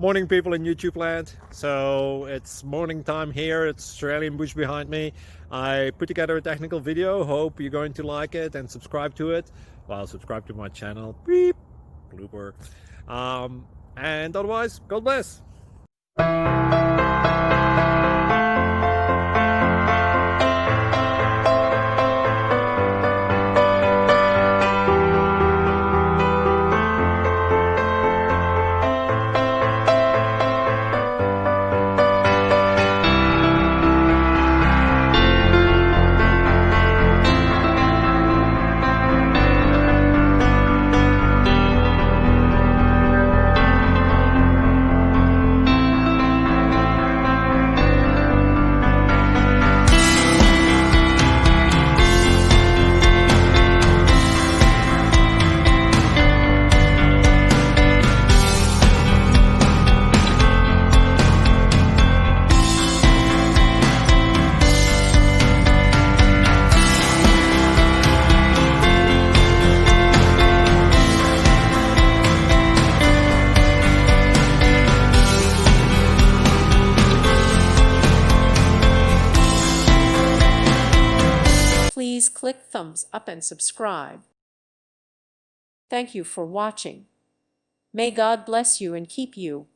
Morning, people in YouTube land. So it's morning time here. It's Australian bush behind me. I put together a technical video. Hope you're going to like it and subscribe to it. Well, subscribe to my channel. Beep. Blooper. And otherwise, God bless. Please click thumbs up and subscribe. Thank you for watching. May God bless you and keep you.